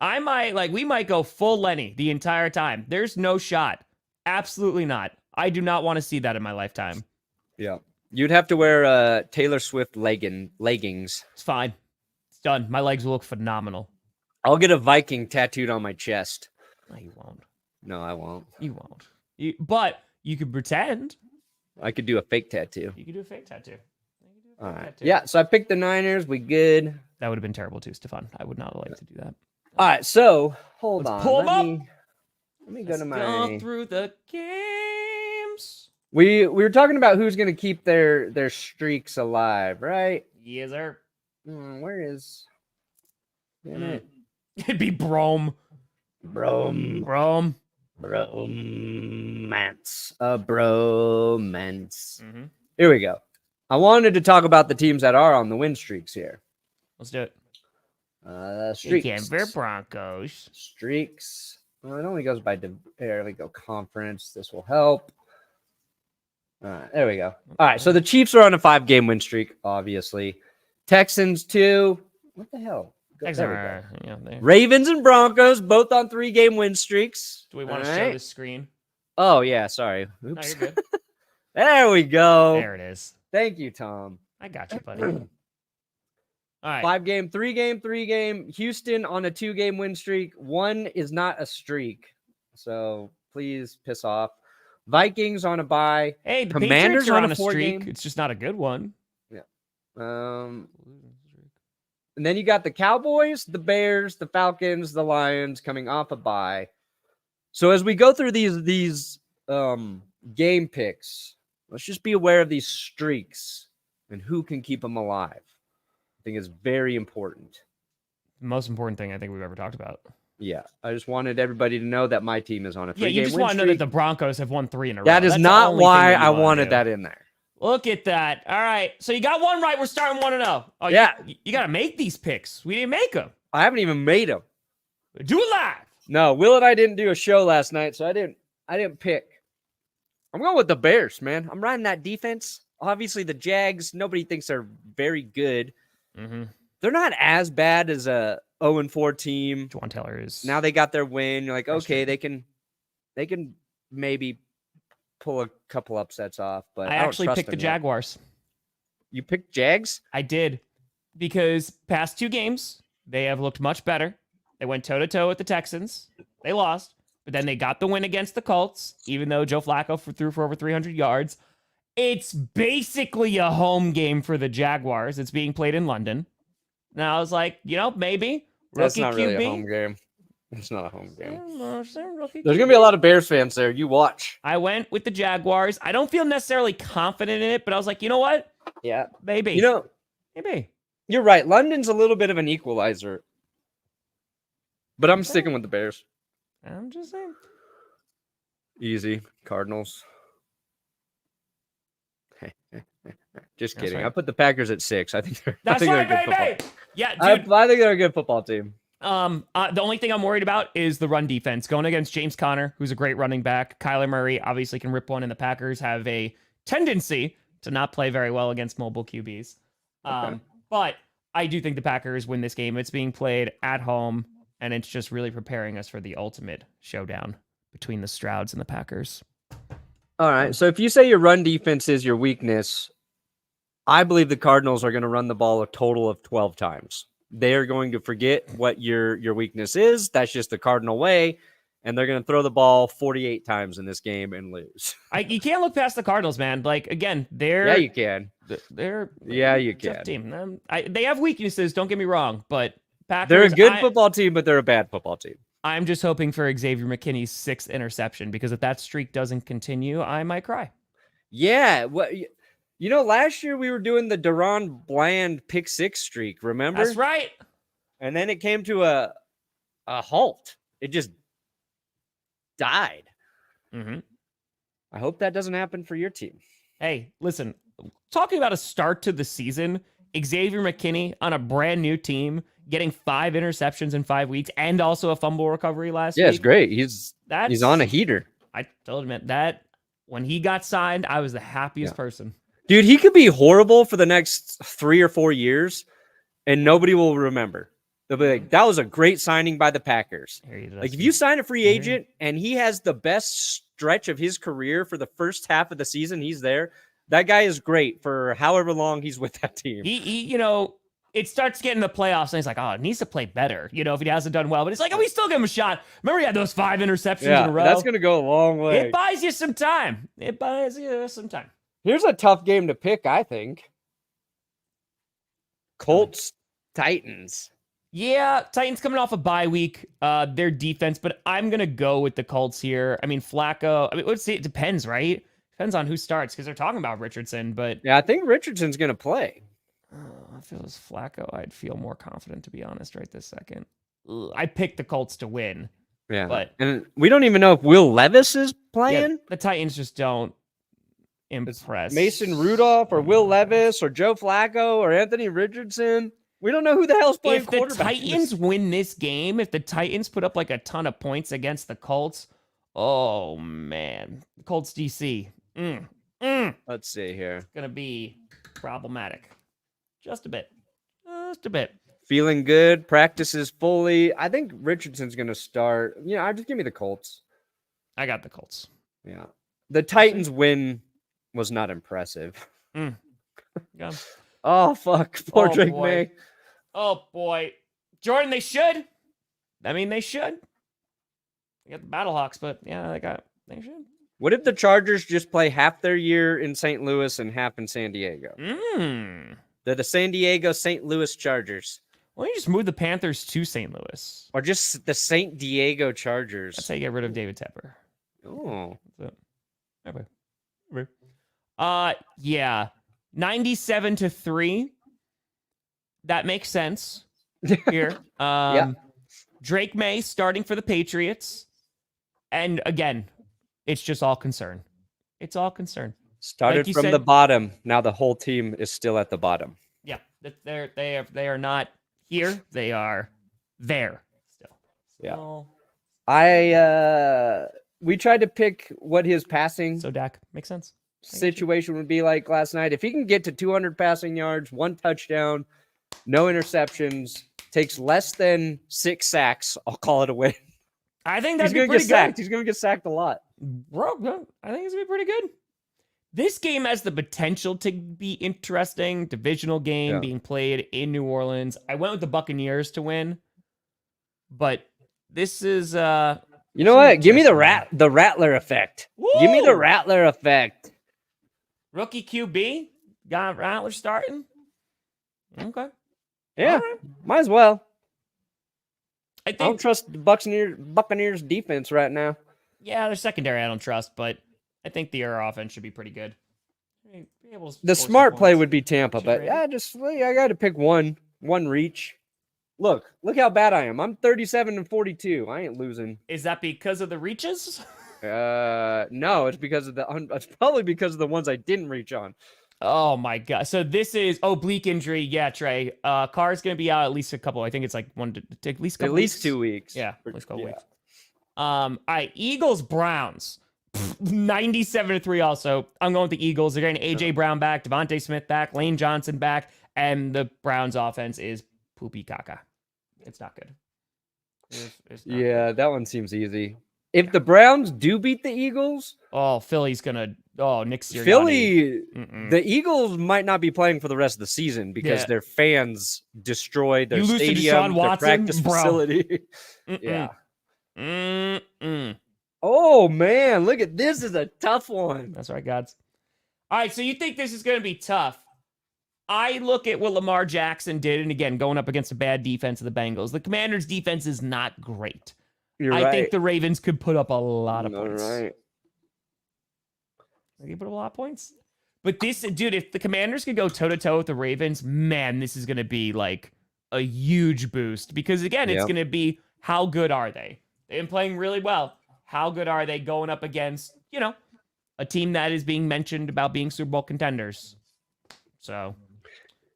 We might go full Lenny the entire time. There's no shot. Absolutely not. I do not want to see that in my lifetime. Yeah. You'd have to wear Taylor Swift leggings. It's fine. It's done. My legs will look phenomenal. I'll get a Viking tattooed on my chest. No, you won't. No, I won't. You won't. But you could pretend. I could do a fake tattoo. You could do a fake tattoo. All right. Yeah, so I picked the Niners. We good. That would have been terrible too, Stefan. I would not like to do that. All right, so hold on. Pull them up. Let me go to my. Go through the games. We were talking about who's going to keep their streaks alive, right? Yes, sir. Where is? It'd be Bromance. Bromance. Mm-hmm. Here we go. I wanted to talk about the teams that are on the win streaks here. Let's do it. Streaks. Denver Broncos. Streaks. Well, it only goes by we go conference. This will help. All right, there we go. All right, so the Chiefs are on a 5-game win streak, obviously. Texans 2. What the hell? There we go. Ravens and Broncos both on 3-game win streaks. Do we want to show this screen? Oh yeah, sorry. Oops. No, you're good. There we go. There it is. Thank you, Tom. I got you, buddy. All right. 5-game, 3-game. Houston on a 2-game win streak. 1 is not a streak, so please piss off. Vikings on a bye. Hey, the Commanders Patriots are on a 4 streak. game. It's just not a good one. Yeah. And then you got the Cowboys, the Bears, the Falcons, the Lions coming off a bye. So as we go through these game picks, let's just be aware of these streaks and who can keep them alive. I think it's very important. The most important thing I think we've ever talked about. Yeah, I just wanted everybody to know that my team is on a 3-game win streak. Yeah, you just want to know that the Broncos have won 3 in a row. That is not why I wanted that in there. Look at that. All right, so you got one right. We're starting 1-0. Oh, yeah. You got to make these picks. We didn't make them. I haven't even made them. Do it live. No, Will and I didn't do a show last night, so I didn't pick. I'm going with the Bears, man. I'm riding that defense. Obviously, the Jags, nobody thinks they're very good. Mm-hmm. They're not as bad as a 0-4 team. Juwan Taylor is. Now they got their win. You're like, okay, they can maybe pull a couple upsets off. But I actually picked the Jaguars. You picked Jags? I did, because past 2 games, they have looked much better. They went toe-to-toe with the Texans. They lost, but then they got the win against the Colts, even though Joe Flacco threw for over 300 yards. It's basically a home game for the Jaguars. It's being played in London. Now I was like, maybe. That's Rookie not really QB. a home game. It's not a home game. There's Rookie going to be a lot of Bears fans there. You watch. I went with the Jaguars. I don't feel necessarily confident in it, but I was like, you know what? Yeah. Maybe. Maybe. You're right. London's a little bit of an equalizer. But I'm sticking with the Bears. I'm just saying. Easy. Cardinals. Just kidding. right. I put the Packers at 6. I think they're. That's I think right, they're a good baby. football. Yeah, dude. I think they're a good football team. The only thing I'm worried about is the run defense going against James Conner, who's a great running back. Kyler Murray obviously can rip one, and the Packers have a tendency to not play very well against mobile QBs. Okay. But I do think the Packers win this game. It's being played at home, and it's just really preparing us for the ultimate showdown between the Strouds and the Packers. All right. So if you say your run defense is your weakness, I believe the Cardinals are going to run the ball a total of 12 times. They are going to forget what your weakness is. That's just the Cardinal way. And they're going to throw the ball 48 times in this game and lose. You can't look past the Cardinals, man. Like, again, Yeah, you can. They're Yeah, you a tough can. team. They have weaknesses, don't get me wrong, but Packers, They're a good football team, but they're a bad football team. I'm just hoping for Xavier McKinney's 6th interception, because if that streak doesn't continue, I might cry. Yeah. Last year we were doing the Deron Bland pick 6 streak, remember? That's right. And then it came to a halt. It just died. Mm-hmm. I hope that doesn't happen for your team. Hey, listen, talking about a start to the season, Xavier McKinney on a brand new team, getting 5 interceptions in 5 weeks and also a fumble recovery last week. Yeah, it's great. He's on a heater. I told him that when he got signed, I was the happiest person. Dude, he could be horrible for the next 3 or 4 years, and nobody will remember. They'll be like, that was a great signing by the Packers. Like, if you sign a free agent and he has the best stretch of his career for the first half of the season, he's there. That guy is great for however long he's with that team. He it starts getting the playoffs, and he's like, oh, it needs to play better, if he hasn't done well. But it's like, we still give him a shot. Remember, he had those 5 interceptions in a row? That's going to go a long way. It buys you some time. Here's a tough game to pick, I think. Colts, Titans. Yeah, Titans coming off a bye week. Their defense, but I'm going to go with the Colts here. I mean, Flacco, let's see, it depends, right? Depends on who starts, because they're talking about Richardson, but... Yeah, I think Richardson's going to play. If it was Flacco, I'd feel more confident, to be honest, right this second. I picked the Colts to win. Yeah, and we don't even know if Will Levis is playing. Yeah, the Titans just don't impress. It's Mason Rudolph or Will Levis or Joe Flacco or Anthony Richardson. We don't know who the hell's playing quarterback. If the Titans win this game, if the Titans put up like a ton of points against the Colts, oh, man. Colts DC. Let's see here. It's going to be problematic. Just a bit. Just a bit. Feeling good. Practices fully. I think Richardson's going to start. Just give me the Colts. I got the Colts. Yeah. The Titans win was not impressive. Yeah. Oh, fuck. Poor Drake Maye. Oh, boy. Jordan, they should. They should. They got the Battlehawks, but yeah, they should. What if the Chargers just play half their year in St. Louis and half in San Diego? They're the San Diego St. Louis Chargers. Why don't you just move the Panthers to St. Louis? Or just the St. Diego Chargers. That's how you get rid of David Tepper. Oh. Yeah. 97-3. That makes sense here. Yeah. Drake Maye starting for the Patriots. And again, it's just all concern. It's all concern. Started from the bottom. Now the whole team is still at the bottom. Yeah. They are not here. They are there still. Yeah. We tried to pick what his passing Dak makes sense. Situation would be like last night. If he can get to 200 passing yards, 1 touchdown, no interceptions, takes less than 6 sacks, I'll call it a win. I think that's going to get sacked. He's going to get sacked a lot. Bro, I think it's going to be pretty good. This game has the potential to be interesting. Divisional game being played in New Orleans. I went with the Buccaneers to win, but this is you know what? Give me the Rattler effect. Woo! Give me the Rattler effect. Rookie QB got Rattler starting. Okay. Yeah, right. Might as well. I I don't think. trust the Buccaneers defense right now. Yeah, their secondary I don't trust, but I think the air offense should be pretty good. The smart play would be Tampa, Should but be I got to pick one reach. Look how bad I am. I'm 37-42. I ain't losing. Is that because of the reaches? No, it's because of it's probably because of the ones I didn't reach on. Oh my god! So this is oblique injury. Yeah, Trey. Carr's gonna be out at least a couple. I think it's like at least a couple. At least weeks. 2 weeks. Yeah, at least a couple weeks. All right, Eagles Browns. 97-3 also. I'm going with the Eagles. They're getting A.J. Brown back, Devontae Smith back, Lane Johnson back, and the Browns offense is poopy caca. It's not good. It's not good. That one seems easy. If the Browns do beat the Eagles, Philly's gonna. Nick Sirianni. Philly, the Eagles might not be playing for the rest of the season because their fans destroyed their stadium, their practice facility. Yeah. Oh man, look at this! Is a tough one. That's right, gods. All right, so you think this is going to be tough? I look at what Lamar Jackson did, and again, going up against a bad defense of the Bengals. The Commanders' defense is not great. I think the Ravens could put up a lot of points. Right. They can put up a lot of points. But this, dude, if the Commanders could go toe-to-toe with the Ravens, man, this is going to be like a huge boost. Because again, it's going to be how good are they? They've been playing really well. How good are they going up against, a team that is being mentioned about being Super Bowl contenders? So,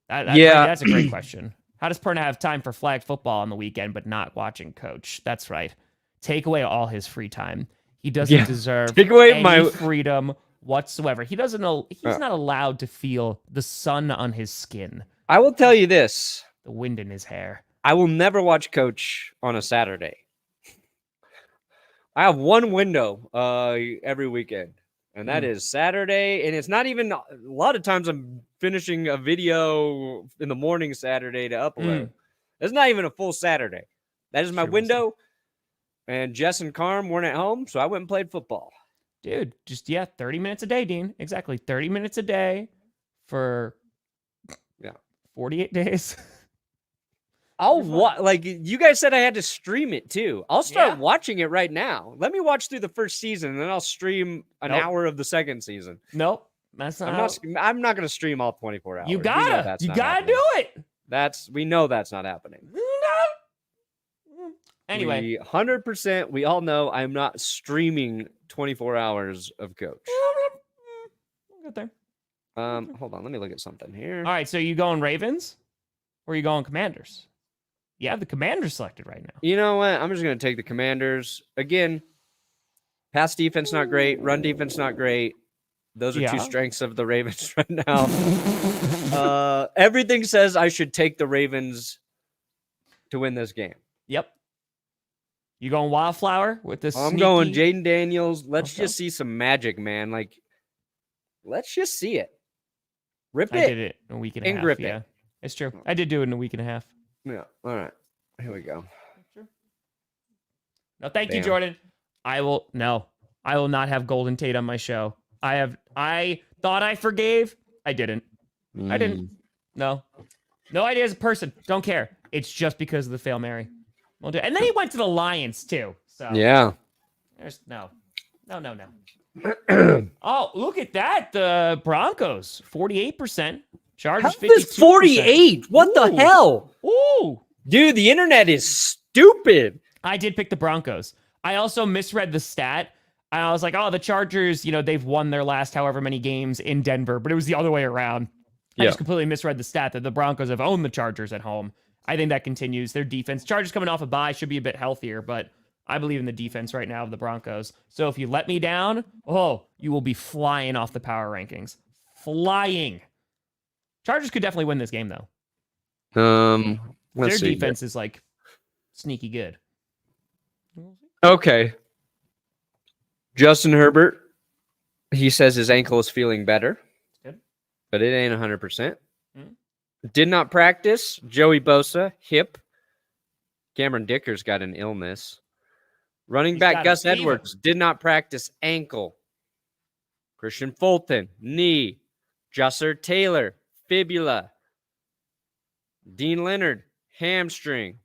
that's a great question. How does Perna have time for flag football on the weekend but not watching coach? That's right. Take away all his free time. He doesn't deserve any freedom whatsoever. He's not allowed to feel the sun on his skin. I will tell you this. The wind in his hair. I will never watch coach on a Saturday. I have one window every weekend, and that is Saturday. And it's not even a lot of times I'm finishing a video in the morning Saturday to upload. It's not even a full Saturday. That is my window. And Jess and Carm weren't at home, so I went and played football. Dude, 30 minutes a day, Dean. Exactly. 30 minutes a day for 48 days. You guys said I had to stream it too. I'll start watching it right now. Let me watch through the first season, and then I'll stream an hour of the second season. Nope, that's not. I'm not going to stream all 24 hours. You gotta do it. We know that's not happening. Anyway, 100%. We all know I'm not streaming 24 hours of coach. Get there. Hold on. Let me look at something here. All right. So you going Ravens, or you going Commanders? You have the Commanders selected right now. You know what? I'm just going to take the Commanders. Again, pass defense not great. Run defense not great. Those are two strengths of the Ravens right now. Everything says I should take the Ravens to win this game. Yep. You going Wildflower with this? I'm going Jayden Daniels. Let's just see some magic, man. Let's just see it. Rip it. I did it in a week and a half. Grip it. it. It's true. I did do it in a week and a half. Yeah. All right. Here we go. No, thank you, Jordan. I will not have Golden Tate on my show. I thought I forgave. I didn't. I didn't. No idea as a person. Don't care. It's just because of the Fail Mary. We'll do it. And then he went to the Lions too. So yeah. There's no. Oh, look at that. The Broncos, 48%. Chargers, 52%. 48? What the hell? Ooh. Dude, the internet is stupid. I did pick the Broncos. I also misread the stat. I was like, the Chargers, they've won their last however many games in Denver, but it was the other way around. I just completely misread the stat that the Broncos have owned the Chargers at home. I think that continues. Their defense, Chargers coming off a bye, should be a bit healthier, but I believe in the defense right now of the Broncos. So if you let me down, you will be flying off the power rankings. Flying. Chargers could definitely win this game, though. Their defense is sneaky good. Okay. Justin Herbert, He says his ankle is feeling better. Good. But it ain't 100%. Mm. Did not practice. Joey Bosa, hip. Cameron Dicker's got an illness. Running He's back got a Gus fever. Edwards did not practice, ankle. Christian Fulton, knee. Jusser Taylor, fibula. Dean Leonard, hamstring.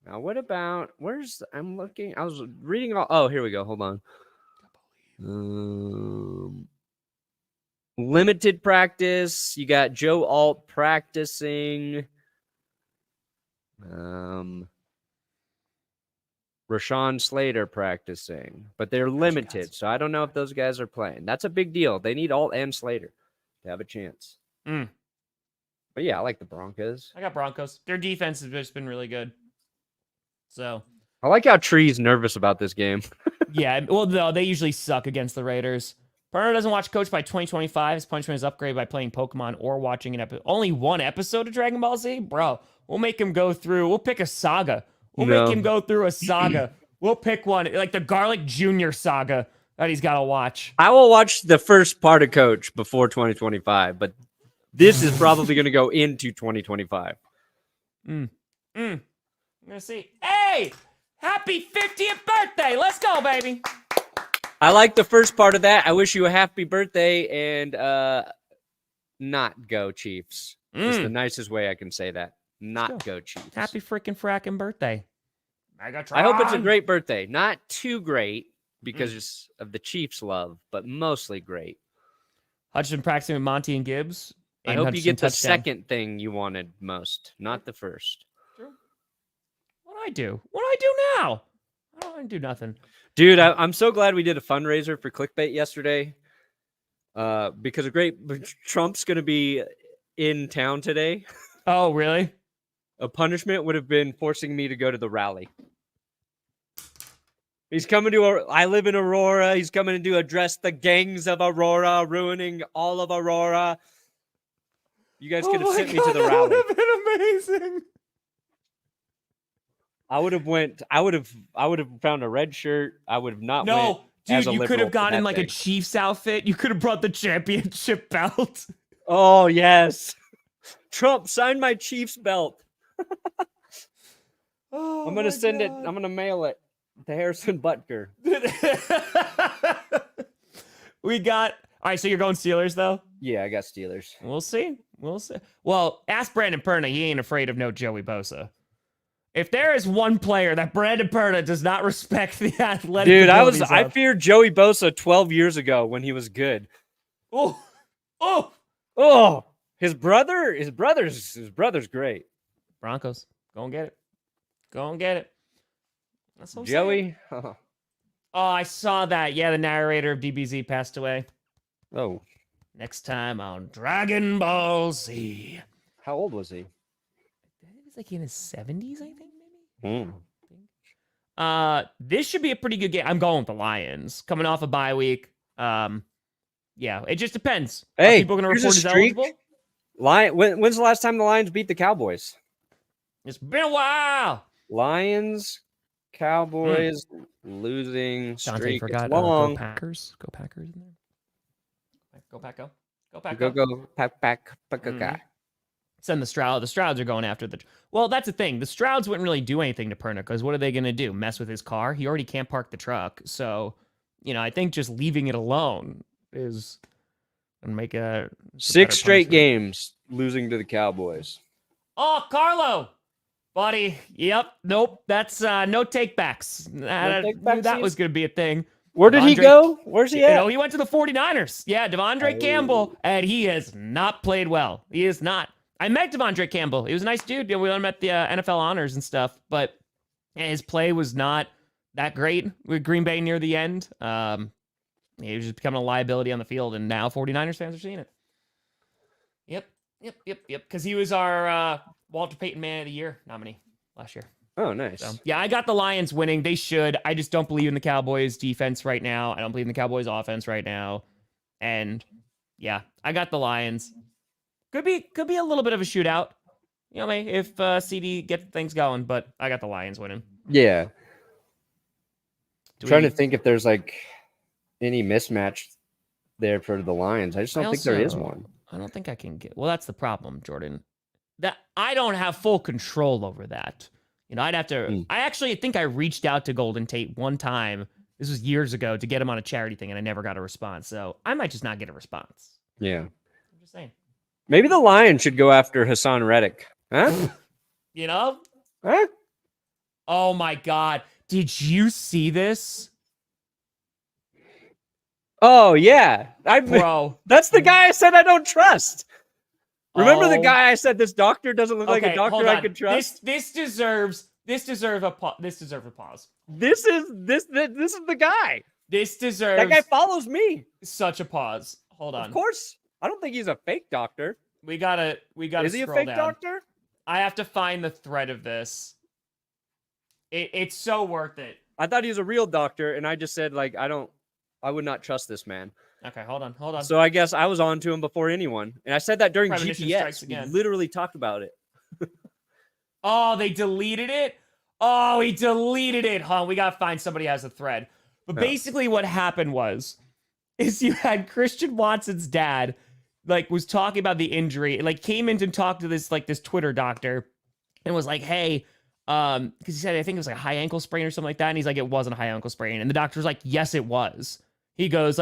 Now, what about, I'm looking, I was reading all, oh, here we go, hold on. Limited practice. You got Joe Alt practicing. Rashawn Slater practicing, but they're limited, so I don't know if those guys are playing. That's a big deal. They need Alt and Slater to have a chance. Mm. But yeah, I like the Broncos. I got Broncos. Their defense has just been really good. So I like how Tree's nervous about this game. yeah, well, no, they usually suck against the Raiders. Perna doesn't watch Coach by 2025. His punishment is upgraded by playing Pokemon or watching only one episode of Dragon Ball Z? Bro, we'll make him go through. We'll pick a saga. We'll make him go through a saga. We'll pick one, like the Garlic Jr. saga that he's got to watch. I will watch the first part of Coach before 2025, but this is probably going to go into 2025. I'm going to see. Hey, happy 50th birthday. Let's go, baby. I like the first part of that. I wish you a happy birthday and not go Chiefs. It's the nicest way I can say that. Not go Chiefs. Happy freaking fracking birthday. Megatron. I hope it's a great birthday. Not too great because of the Chiefs' love, but mostly great. Hutchinson practicing with Monty and Gibbs. I hope you get the second thing you wanted most, not the first. True. What do I do? What do I do now? I don't do nothing. Dude, I'm so glad we did a fundraiser for Clickbait yesterday because Trump's going to be in town today. Oh, really? A punishment would have been forcing me to go to the rally. He's coming to I live in Aurora. He's coming to address the gangs of Aurora, ruining all of Aurora. You guys could have sent me to the rally. That would have been amazing. I would have found a red shirt. I would have not went dude, as a you could liberal have gone for in that like thing. a Chiefs outfit. You could have brought the championship belt. Oh, yes. Trump, sign my Chiefs belt. I'm going to send it. I'm going to mail it to Harrison Butker. We got... All right, so you're going Steelers, though? Yeah, I got Steelers. We'll see. Well, ask Brandon Perna. He ain't afraid of no Joey Bosa. If there is one player that Brandon Perna does not respect the athletic Dude, I feared Joey Bosa 12 years ago when he was good. Oh. His brother's great. Broncos, go and get it. That's what I'm Joey. saying. Oh, I saw that. Yeah, the narrator of DBZ passed away. Oh. Next time on Dragon Ball Z. How old was he? He's like in his 70s, I think, maybe. This should be a pretty good game. I'm going with the Lions. Coming off a bye week. Yeah, it just depends. Hey, are people going to report as eligible? When's the last time the Lions beat the Cowboys? It's been a while. Lions, Cowboys, losing Dante streak. forgot. It's long. Go Packers. Go Packers in there. Go Pack. Go Pack. Go Pack. Send the Stroud. The Strouds are going after the... Well, that's the thing. The Strouds wouldn't really do anything to Perna because what are they going to do? Mess with his car? He already can't park the truck. So, I think just leaving it alone is going to make a... 6 straight games losing to the Cowboys. Oh, Carlo! Buddy. Yep. Nope. That's no takebacks. That was going to be a thing. Where did he go? Where's he at? He went to the 49ers. Yeah, Devondre Campbell. And he has not played well. He is not. I met Devondre Campbell. He was a nice dude. We let him at the NFL honors and stuff. But his play was not that great with Green Bay near the end. He was just becoming a liability on the field. And now 49ers fans are seeing it. Yep. Because he was our Walter Payton Man of the Year nominee last year. Oh, nice. So, yeah, I got the Lions winning. They should. I just don't believe in the Cowboys defense right now. I don't believe in the Cowboys offense right now. And yeah, I got the Lions. Could be a little bit of a shootout. If CD gets things going, but I got the Lions winning. Yeah. Trying to think if there's any mismatch there for the Lions. I just don't think there is one. I don't think I can get. Well, that's the problem, Jordan. That I don't have full control over that. I'd have to. I actually think I reached out to Golden Tate one time. This was years ago to get him on a charity thing, and I never got a response. So I might just not get a response. Yeah. I'm just saying. Maybe the Lions should go after Haasan Reddick. Huh? Huh? Oh my God. Did you see this? Oh, yeah. Bro. That's the guy I said I don't trust. Remember the guy I said this doctor doesn't look like a doctor I could trust? This deserves a pause. This is the guy. This deserves That guy follows me. Such a pause. Hold on. Of course. I don't think he's a fake doctor. We gotta Is he a fake doctor? I have to find the thread of this. It's so worth it. I thought he was a real doctor, and I just said, like, I would not trust this man. Okay, hold on. So I guess I was on to him before anyone. And I said that during Premonition GPS. strikes again. We literally talked about it. Oh, they deleted it? Oh, he deleted it. Huh? We gotta find somebody who has a thread. But basically what happened is you had Christian Watson's dad, was talking about the injury, came in to talk to this Twitter doctor and was like, hey, because he said, I think it was a high ankle sprain or something like that. And he's like, it wasn't a high ankle sprain. And the doctor was like, yes, it was. He goes,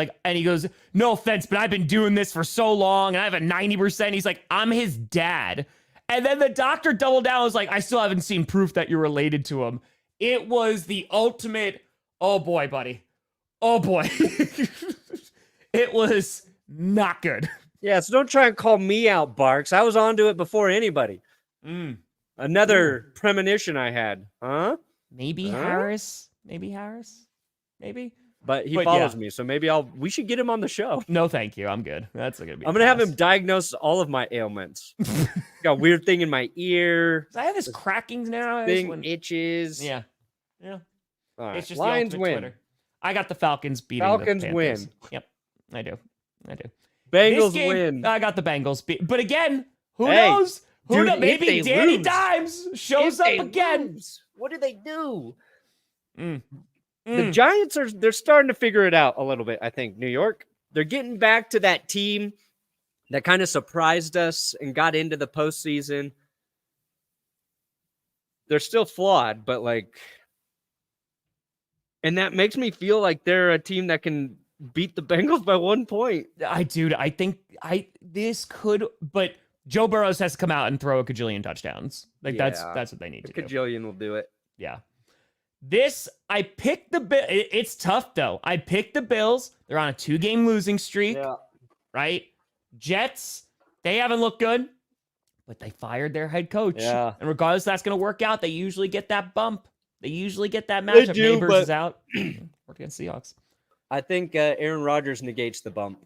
no offense, but I've been doing this for so long and I have a 90%. He's like, I'm his dad. And then the doctor doubled down and was like, I still haven't seen proof that you're related to him. It was the ultimate, oh boy, buddy. Oh boy. It was not good. Yeah, so don't try and call me out, Barks. I was onto it before anybody. Another premonition I had. Huh? Maybe Harris. Maybe. But he follows me, so maybe we should get him on the show. No, thank you. I'm good. That's gonna be. I'm gonna have him diagnose all of my ailments. Got a weird thing in my ear. I have this cracking now. Thing itches. Yeah. All right. It's just Lions the win. Twitter. I got the Falcons beating Falcons the Panthers. win. Yep, I do. Bengals win. I got the Bengals but again, who Hey, knows? dude, knows? Maybe if they Danny lose- Dimes shows if up they again. lose, what do they do? Mm. The Giants they're starting to figure it out a little bit, I think. New York, they're getting back to that team that kind of surprised us and got into the postseason. They're still flawed, but and that makes me feel like they're a team that can beat the Bengals by 1 point. I think this could, but Joe Burrows has to come out and throw a cajillion touchdowns. That's what they need to do. Cajillion will do it. Yeah. I picked the Bills. It's tough, though. I picked the Bills. They're on a 2-game losing streak, right? Jets, they haven't looked good, but they fired their head coach. Yeah. And regardless if that's going to work out, they usually get that bump. They usually get that matchup. Neighbors is out. Work against Seahawks. I think Aaron Rodgers negates the bump.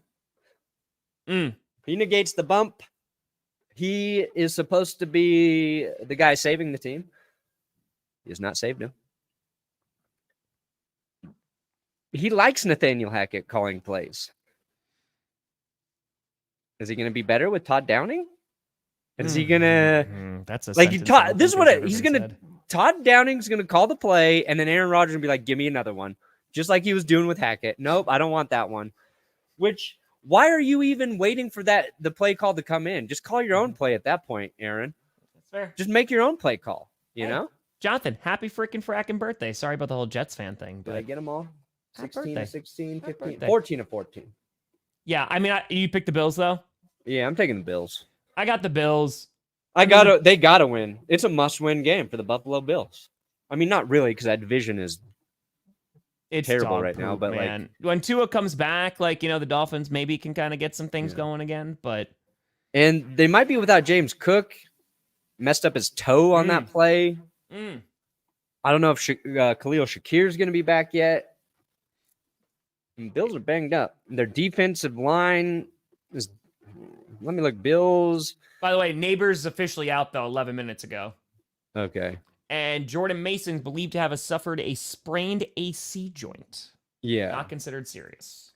He negates the bump. He is supposed to be the guy saving the team. He has not saved him. He likes Nathaniel Hackett calling plays. Is he going to be better with Todd Downing? Is he going to That's a this is what he's going to Todd Downing's going to call the play and then Aaron Rodgers will be like, give me another one. Just like he was doing with Hackett. Nope, I don't want that one. Why are you even waiting for the play call to come in? Just call your own play at that point, Aaron. That's fair. Just make your own play call, you know? Jonathan, happy freaking fracking birthday. Sorry about the whole Jets fan thing. Did I get them all? 16 to 16, 15, 14 to 14. Yeah, I mean, you picked the Bills, though? Yeah, I'm taking the Bills. I got the Bills. They gotta win. It's a must-win game for the Buffalo Bills. I mean, not really, because that division is terrible right now. But man. When Tua comes back, the Dolphins maybe can kind of get some things going again. And they might be without James Cook. Messed up his toe on that play. I don't know if Khalil Shakir is going to be back yet. And Bills are banged up. Their defensive line is. Let me look. Bills. By the way, Neighbors officially out, though, 11 minutes ago. Okay. And Jordan Mason's believed to have suffered a sprained AC joint. Yeah. Not considered serious.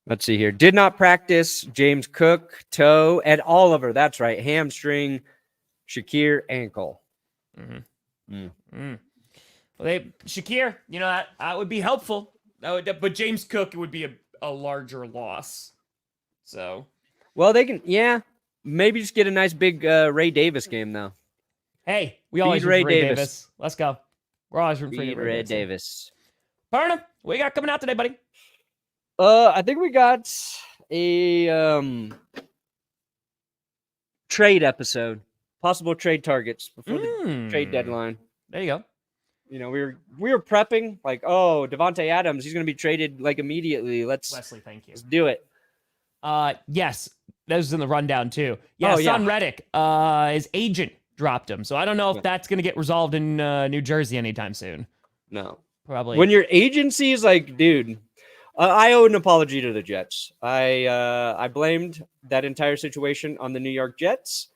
Let's see here. Did not practice. James Cook, toe. Ed Oliver, that's right. Hamstring. Shakir, ankle. Well, Shakir, that would be helpful. But James Cook, it would be a larger loss. So, well, they can, maybe just get a nice big Ray Davis game though. Hey, we always root for Ray Davis. Let's go. We're always rooting for Ray Davis. Perna, what you got coming out today, buddy? I think we got a trade episode, possible trade targets before the trade deadline. There you go. You know, we were prepping like, oh, Devontae Adams, he's going to be traded like immediately. Wesley, thank you. Let's do it. Yes, that was in the rundown too. Yeah, Haasan Reddick, his agent dropped him, so I don't know if that's going to get resolved in New Jersey anytime soon. No, probably. When your agency is like, dude, I owe an apology to the Jets. I blamed that entire situation on the New York Jets,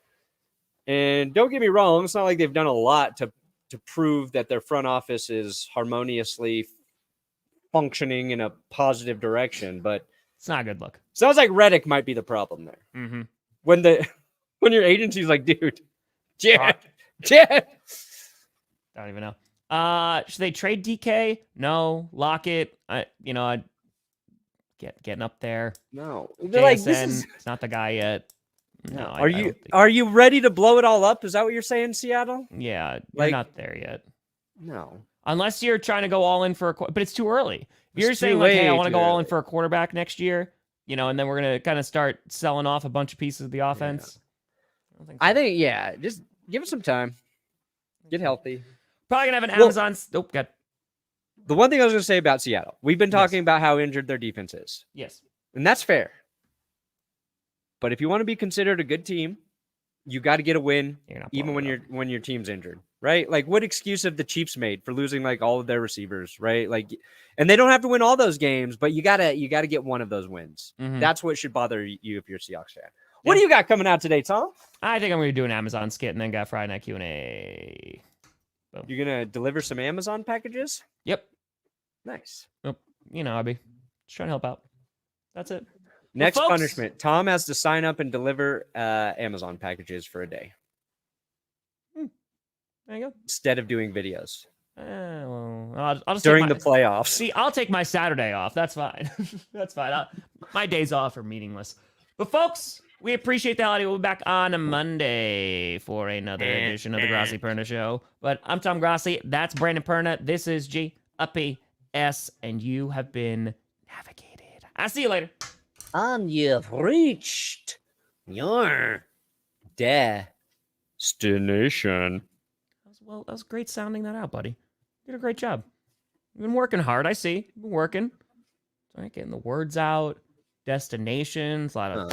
and don't get me wrong, it's not like they've done a lot to prove that their front office is harmoniously functioning in a positive direction, but it's not a good look. Sounds like Reddick might be the problem there. Mm-hmm. When your agency's like, dude, Jet. Don't even know. Should they trade DK? No. Lockett. Getting up there. No. They're like, it's not the guy yet. No. Are you ready to blow it all up? Is that what you're saying, Seattle? Yeah, you're not there yet. No. Unless you're trying to go all in for but it's too early. If you're saying like, hey, I want to go all in for a quarterback next year, and then we're gonna kind of start selling off a bunch of pieces of the offense. Yeah. I think just give it some time. Get healthy. Probably gonna have an Amazon. Nope, good. The one thing I was gonna say about Seattle, we've been talking about how injured their defense is. Yes, and that's fair. But if you want to be considered a good team, you got to get a win, even when your team's injured, right? Like, what excuse have the Chiefs made for losing like all of their receivers, right? Like, and they don't have to win all those games, but you gotta get one of those wins. Mm-hmm. That's what should bother you if you're a Seahawks fan. What do you got coming out today, Tom? I think I'm going to do an Amazon skit and then got Friday Night Q&A. Boom. You're gonna deliver some Amazon packages? Yep. Nice. Nope. I'll be just trying to help out. That's it. Next punishment. Tom has to sign up and deliver Amazon packages for a day. There you go. Instead of doing videos. I'll just during the playoffs. See, I'll take my Saturday off. That's fine. That's fine. My days off are meaningless. But folks, we appreciate the holiday. We'll be back on a Monday for another edition of the Grossi Perna Show. But I'm Tom Grossi. That's Brandon Perna. This is GUPS, and you have been navigated. I'll see you later. And you've reached your destination. Well, that was great sounding that out, buddy. You did a great job. You've been working hard, I see. You've been working. All right, getting the words out. Destinations, a lot of